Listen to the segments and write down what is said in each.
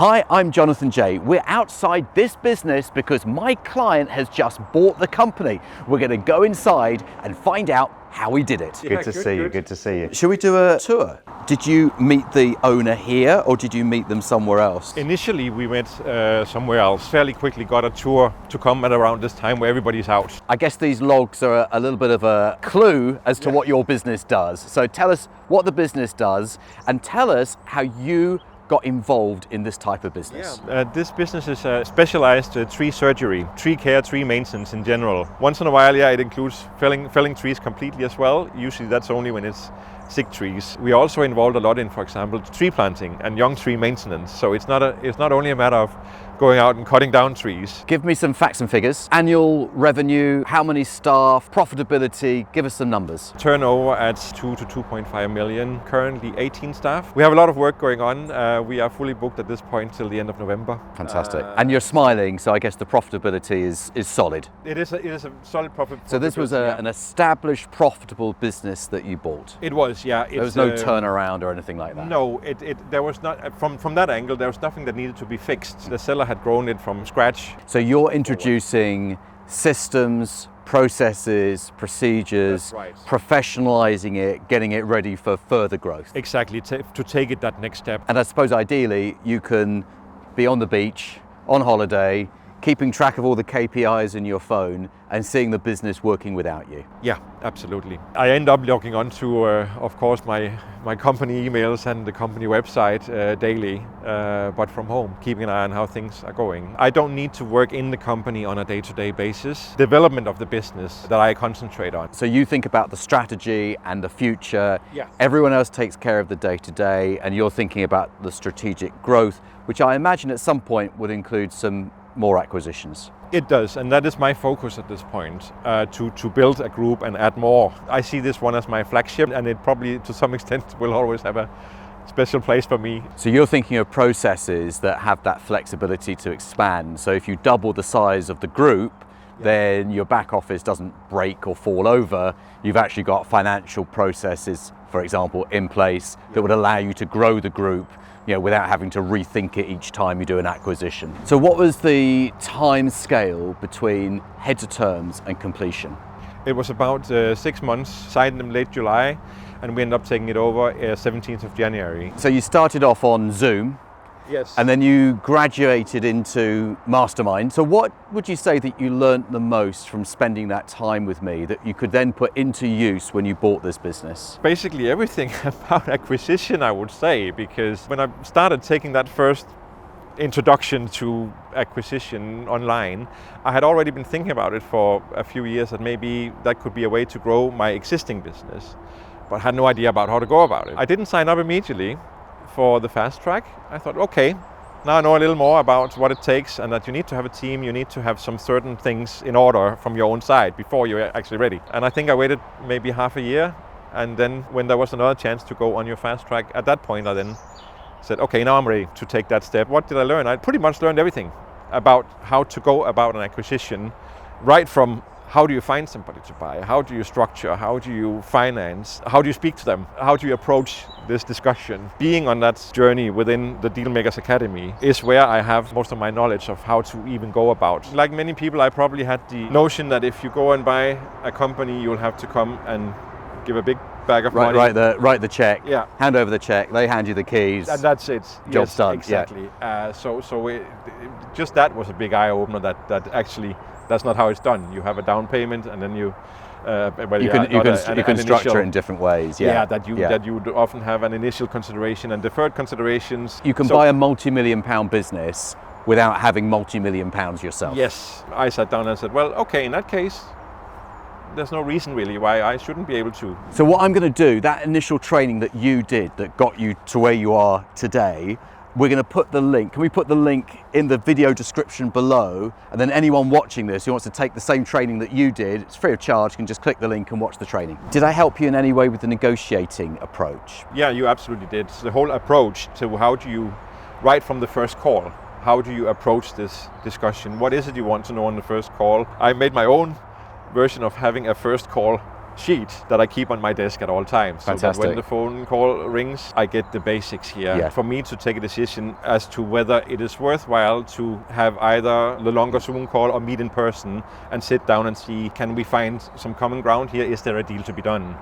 Hi, I'm Jonathan Jay. We're outside this business because my client has just bought the company. We're going to go inside and find out how he did it. Yeah, good to see you. Shall we do a tour? Did you meet the owner here or did you meet them somewhere else? Initially, we went somewhere else. Fairly quickly got a tour to come at around this time where everybody's out. I guess these logs are a little bit of a clue as to what your business does. So tell us what the business does and tell us how you got involved in this type of business. This business is specialized tree surgery, tree care, tree maintenance in general. Once in a while, it includes felling trees completely as well. Usually that's only when it's sick trees. We are also involved a lot in, for example, tree planting and young tree maintenance. So it's not only a matter of going out and cutting down trees. Give me some facts and figures. Annual revenue, how many staff, profitability, give us some numbers. Turnover at 2 to 2.5 million, currently 18 staff. We have a lot of work going on. We are fully booked at this point till the end of November. Fantastic. And you're smiling, so I guess the profitability is solid. It is a solid profit. So this was an established, profitable business that you bought? It was, yeah. There was no turnaround or anything like that? No, there was not. From that angle, there was nothing that needed to be fixed. The seller had grown it from scratch. So you're introducing systems, processes, procedures, professionalizing it, getting it ready for further growth. Exactly, to take it that next step. And I suppose ideally you can be on the beach, on holiday, keeping track of all the KPIs in your phone and seeing the business working without you. Yeah, absolutely. I end up logging on to, of course, my company emails and the company website daily, but from home, keeping an eye on how things are going. I don't need to work in the company on a day-to-day basis. Development of the business that I concentrate on. So you think about the strategy and the future. Yeah. Everyone else takes care of the day-to-day and you're thinking about the strategic growth, which I imagine at some point would include some more acquisitions. It does, and that is my focus at this point, to build a group and add more. I see this one as my flagship, and it probably to some extent will always have a special place for me. So you're thinking of processes that have that flexibility to expand. So if you double the size of the group, then your back office doesn't break or fall over. You've actually got financial processes, for example, in place that would allow you to grow the group, without having to rethink it each time you do an acquisition. So what was the time scale between heads of terms and completion? It was about 6 months, signed them late July, and we ended up taking it over 17th of January. So you started off on Zoom. Yes. And then you graduated into Mastermind. So what would you say that you learned the most from spending that time with me that you could then put into use when you bought this business? Basically everything about acquisition, I would say, because when I started taking that first introduction to acquisition online, I had already been thinking about it for a few years that maybe that could be a way to grow my existing business, but had no idea about how to go about it. I didn't sign up immediately for the fast track. I thought, okay, now I know a little more about what it takes and that you need to have a team, you need to have some certain things in order from your own side before you're actually ready. And I think I waited maybe half a year, and then when there was another chance to go on your fast track, at that point I then said, okay, now I'm ready to take that step. What did I learn? I pretty much learned everything about how to go about an acquisition, right from how do you find somebody to buy? How do you structure? How do you finance? How do you speak to them? How do you approach this discussion? Being on that journey within the Dealmakers Academy is where I have most of my knowledge of how to even go about. Like many people, I probably had the notion that if you go and buy a company, you'll have to come and give a big bag of money. Write the check. Yeah. Hand over the check. They hand you the keys. And that's it. Job's done. Exactly. Yeah. Just that was a big eye opener. That actually that's not how it's done. You have a down payment, and then you can structure it in different ways. That you would often have an initial consideration and deferred considerations. You can buy a multi-million pound business without having multi-million pounds yourself. Yes. I sat down and said, well, okay, in that case, there's no reason really why I shouldn't be able to. So what I'm going to do, that initial training that you did that got you to where you are today, we're going to put the link. Can we put the link in the video description below? And then anyone watching this who wants to take the same training that you did, it's free of charge, can just click the link and watch the training. Did I help you in any way with the negotiating approach? Yeah, you absolutely did. The whole approach to how do you, right from the first call, how do you approach this discussion? What is it you want to know on the first call? I made my own version of having a first call sheet that I keep on my desk at all times. Fantastic. So that when the phone call rings, I get the basics here. Yeah. For me to take a decision as to whether it is worthwhile to have either the longer Zoom call or meet in person and sit down and see, can we find some common ground here? Is there a deal to be done?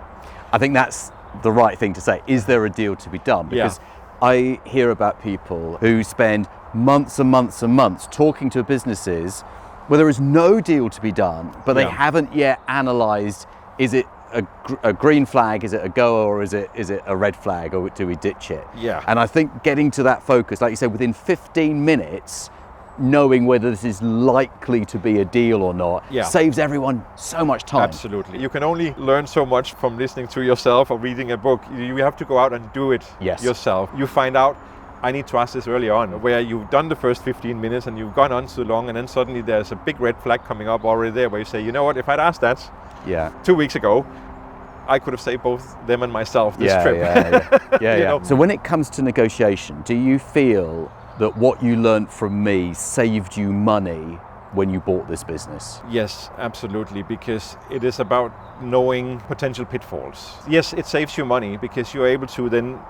I think that's the right thing to say. Is there a deal to be done? Because I hear about people who spend months and months and months talking to businesses where there is no deal to be done, but they haven't yet analysed, is it a green flag, is it a goer, or is it a red flag, or do we ditch it? Yeah. And I think getting to that focus, like you said, within 15 minutes, knowing whether this is likely to be a deal or not, saves everyone so much time. Absolutely. You can only learn so much from listening to yourself or reading a book. You have to go out and do it yourself. You find out, I need to ask this early on, where you've done the first 15 minutes and you've gone on too long, and then suddenly there's a big red flag coming up already there where you say, you know what, if I'd asked that 2 weeks ago, I could have saved both them and myself this trip. Yeah. So when it comes to negotiation, do you feel that what you learned from me saved you money when you bought this business? Yes, absolutely, because it is about knowing potential pitfalls. Yes, it saves you money because you're able to then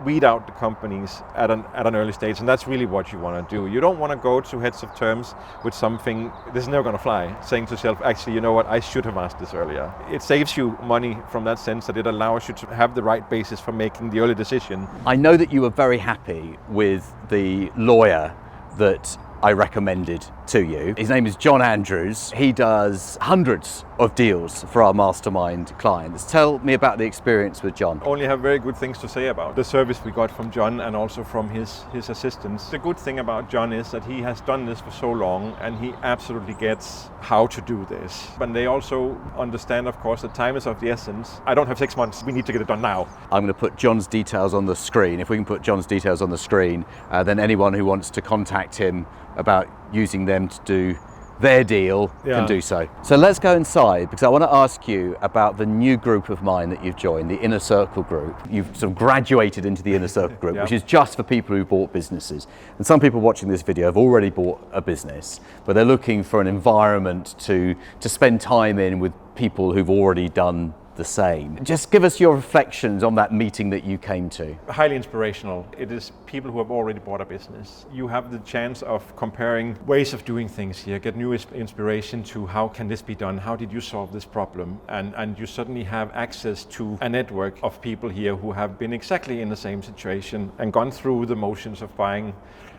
weed out the companies at an early stage, and that's really what you want to do. You don't want to go to heads of terms with something this is never going to fly, saying to yourself, actually, you know what, I should have asked this earlier. It saves you money from that sense that it allows you to have the right basis for making the early decision. I know that you were very happy with the lawyer that I recommended to you. His name is John Andrews. He does hundreds of deals for our mastermind clients. Tell me about the experience with John. Only have very good things to say about the service we got from John and also from his assistants. The good thing about John is that he has done this for so long and he absolutely gets how to do this. And they also understand, of course, that time is of the essence. I don't have 6 months, we need to get it done now. I'm going to put John's details on the screen. If we can put John's details on the screen, then anyone who wants to contact him about using them to do their deal can do so. So let's go inside, because I want to ask you about the new group of mine that you've joined, the Inner Circle group. You've sort of graduated into the Inner Circle group, which is just for people who bought businesses. And some people watching this video have already bought a business, but they're looking for an environment to spend time in with people who've already done the same. Just give us your reflections on that meeting that you came to. Highly inspirational. It is people who have already bought a business. You have the chance of comparing ways of doing things here, get new inspiration to how can this be done, how did you solve this problem, and you suddenly have access to a network of people here who have been exactly in the same situation and gone through the motions of buying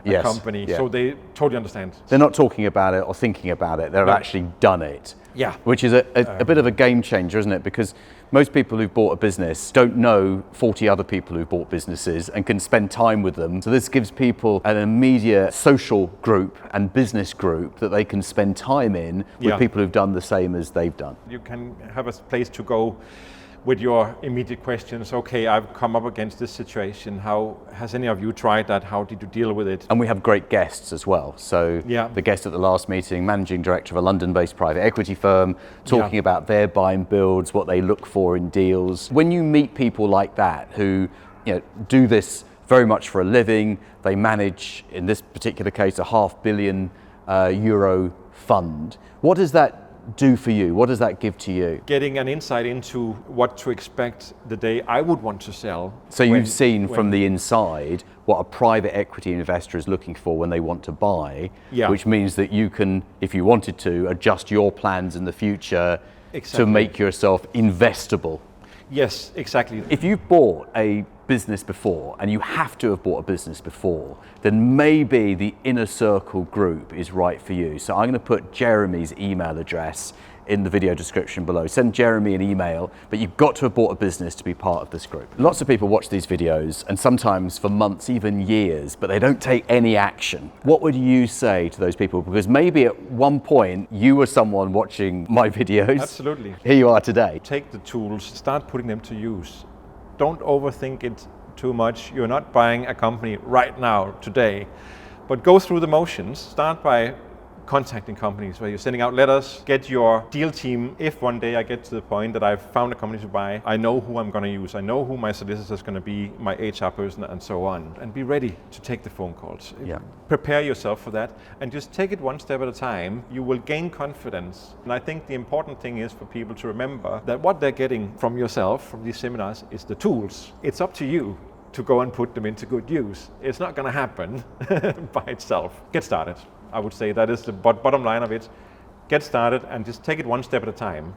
a company. So they totally understand. They're not talking about it or thinking about it, they've actually done it. Which is a bit of a game changer, isn't it? Because most people who've bought a business don't know 40 other people who've bought businesses and can spend time with them. So this gives people an immediate social group and business group that they can spend time in with people who've done the same as they've done. You can have a place to go with your immediate questions. Okay, I've come up against this situation. How has any of you tried that? How did you deal with it? And we have great guests as well. So the guest at the last meeting, managing director of a London-based private equity firm, talking about their buy and builds, what they look for in deals. When you meet people like that who do this very much for a living, they manage, in this particular case, a €500 million fund. What does that do for you? What does that give to you? Getting an insight into what to expect the day I would want to sell. So you've seen from the inside what a private equity investor is looking for when they want to buy, which means that you can, if you wanted to, adjust your plans in the future to make yourself investable. Yes, exactly. If you've bought a business before, and you have to have bought a business before, then maybe the Inner Circle group is right for you. So I'm going to put Jeremy's email address in the video description below. Send Jeremy an email, but you've got to have bought a business to be part of this group. Lots of people watch these videos, and sometimes for months, even years, but they don't take any action. What would you say to those people? Because maybe at one point you were someone watching my videos. Absolutely. Here you are today. Take the tools, start putting them to use. Don't overthink it too much. You're not buying a company right now, today, but go through the motions. Start by contacting companies, where you're sending out letters, get your deal team. If one day I get to the point that I've found a company to buy, I know who I'm going to use, I know who my solicitor is going to be, my HR person, and so on. And be ready to take the phone calls. Yeah. Prepare yourself for that, and just take it one step at a time. You will gain confidence. And I think the important thing is for people to remember that what they're getting from yourself, from these seminars, is the tools. It's up to you to go and put them into good use. It's not going to happen by itself. Get started. I would say that is the bottom line of it. Get started and just take it one step at a time.